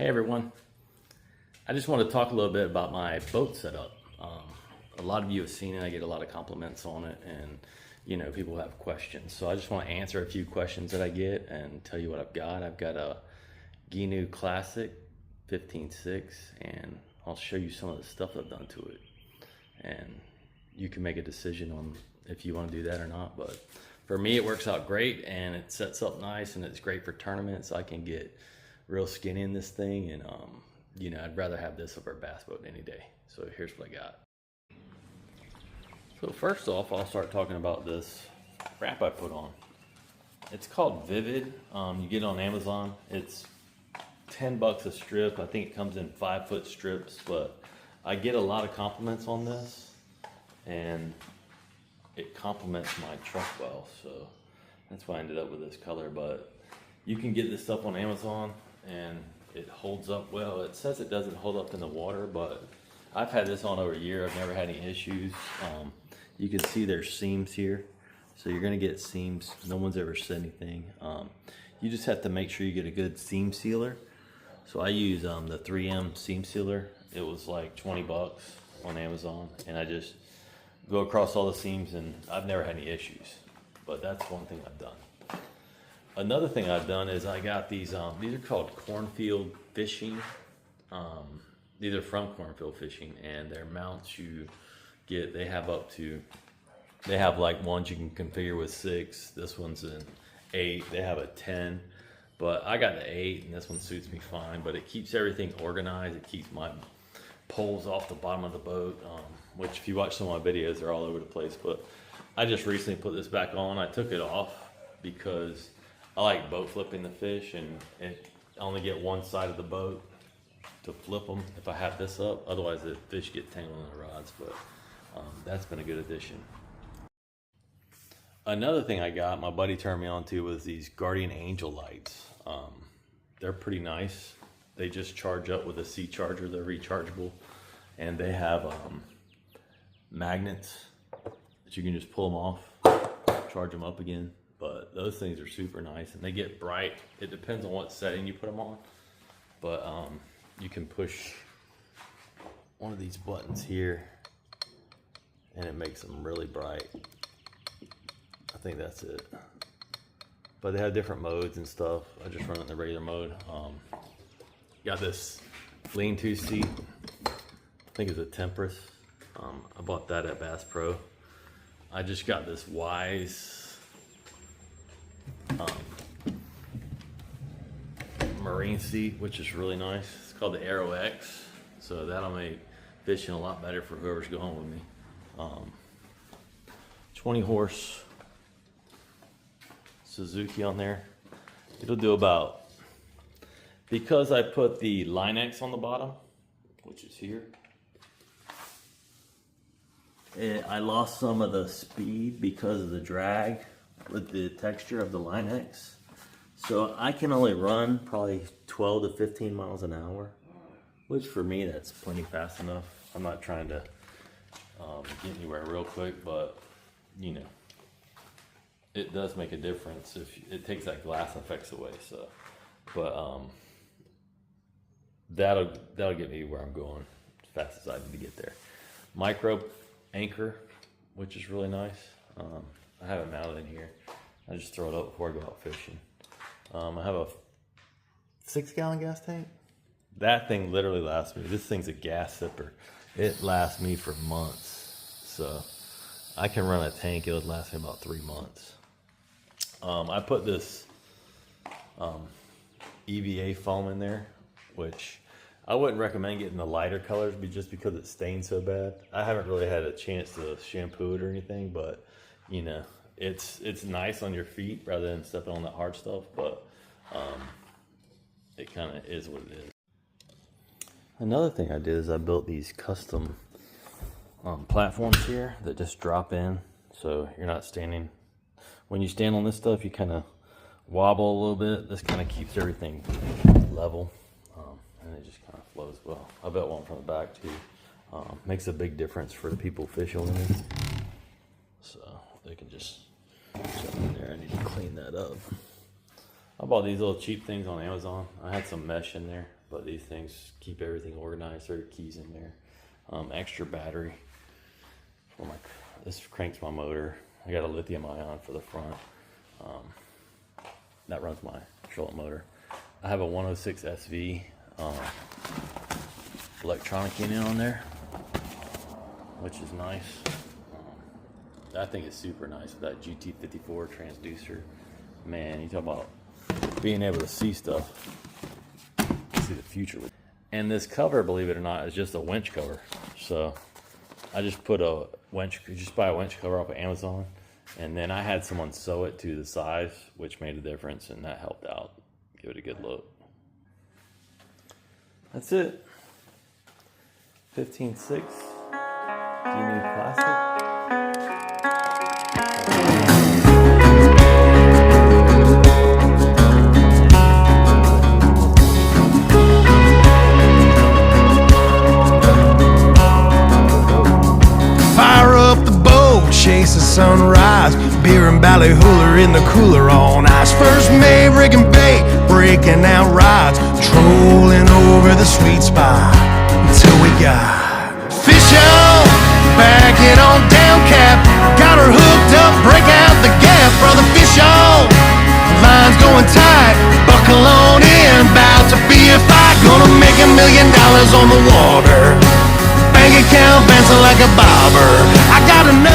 Hey everyone, I just want to talk a little bit about my boat setup. A lot of you have seen it. I get a lot of compliments on it, and people have questions. So I just want to answer a few questions that I get and tell you what I've got. I've got a Gheenoe Classic 15.6, and I'll show you some of the stuff I've done to it. And you can make a decision on if you want to do that or not. But for me, it works out great, and it sets up nice, and it's great for tournaments. I can get real skinny in this thing, and I'd rather have this over a bass boat any day. So here's what I got. So first off, I'll start talking about this wrap I put on. It's called Vivid. You get it on Amazon. It's $10 a strip. I think it comes in 5-foot strips, but I get a lot of compliments on this, and it complements my truck well, so that's why I ended up with this color. But you can get this stuff on Amazon, and it holds up well. It says it doesn't hold up in the water, but I've had this on over a year. I've never had any issues. You can see there's seams here, so you're gonna get seams. No one's ever said anything. You just have to make sure you get a good seam sealer. So I use the 3M seam sealer. It was like 20 bucks on Amazon, and I just go across all the seams, and I've never had any issues. But that's one thing I've done. Another thing I've done is I got these are called Cornfield Fishing. These are from Cornfield Fishing, and their mounts you get, they have like ones you can configure with 6. This one's an 8. They have a 10, but I got the 8, and this one suits me fine. But it keeps everything organized. It keeps my poles off the bottom of the boat, which if you watch some of my videos, they're all over the place. But I just recently put this back on. I took it off because I like boat flipping the fish, and I only get one side of the boat to flip them if I have this up. Otherwise the fish get tangled in the rods. But that's been a good addition. Another thing I got, my buddy turned me on to, was these Guardian Angel lights. They're pretty nice. They just charge up with a C charger. They're rechargeable, and they have magnets that you can just pull them off, charge them up again. But those things are super nice, and they get bright. It depends on what setting you put them on, but you can push one of these buttons here, and it makes them really bright. I think that's it. But they have different modes and stuff. I just run it in the regular mode. Got this lean-to seat. I think it's a Tempest. I bought that at Bass Pro. I just got this Wise marine seat, which is really nice. It's called the Aero X, so that'll make fishing a lot better for whoever's going with me. 20 horse Suzuki on there. It'll do about, because I put the Line X on the bottom, which is here, I lost some of the speed because of the drag with the texture of the Line X. So I can only run probably 12 to 15 miles an hour, which for me, that's plenty fast enough. I'm not trying to get anywhere real quick, but it does make a difference if it takes that glass effects away. So, but that'll get me where I'm going as fast as I need to get there. Micro anchor, which is really nice. I have it mounted in here. I just throw it up before I go out fishing. I have a 6-gallon gas tank. That thing literally lasts me. This thing's a gas sipper. It lasts me for months. So I can run a tank. It would last me about 3 months. I put this EVA foam in there, which I wouldn't recommend getting the lighter colors just because it stains so bad. I haven't really had a chance to shampoo it or anything, but it's nice on your feet rather than stepping on that hard stuff, but it kind of is what it is. Another thing I did is I built these custom platforms here that just drop in, so you're not standing. When you stand on this stuff, you kind of wobble a little bit. This kind of keeps everything level, and it just kind of flows well. I built one from the back too. Makes a big difference for the people fishing with me, so they can just jump in there. I need to clean that up. I bought these little cheap things on Amazon. I had some mesh in there. but these things keep everything organized. There are keys in there. Extra battery for my, this cranks my motor. I got a lithium ion for the front. That runs my trolling motor. I have a 106 SV electronic unit on there, which is nice. I think it's super nice with that GT54 transducer. Man, you talk about being able to see stuff, see the future with. And this cover, believe it or not, is just a winch cover. So I just put a winch, just buy a winch cover off of Amazon, and then I had someone sew it to the size, which made a difference, and that helped out. Give it a good look. That's it. 15.6 Gheenoe Classic. Chase the sunrise, beer and ballyhooler in the cooler on ice. First May rigging bait, breaking out rods, trolling over the sweet spot until we got fish on, backing on down cap. Got her hooked up, break out the gap, brother, fish on. Line's going tight, buckle on in, about to be a fight. Gonna make $1 million on the water, bank account bouncing like a bobber. I got enough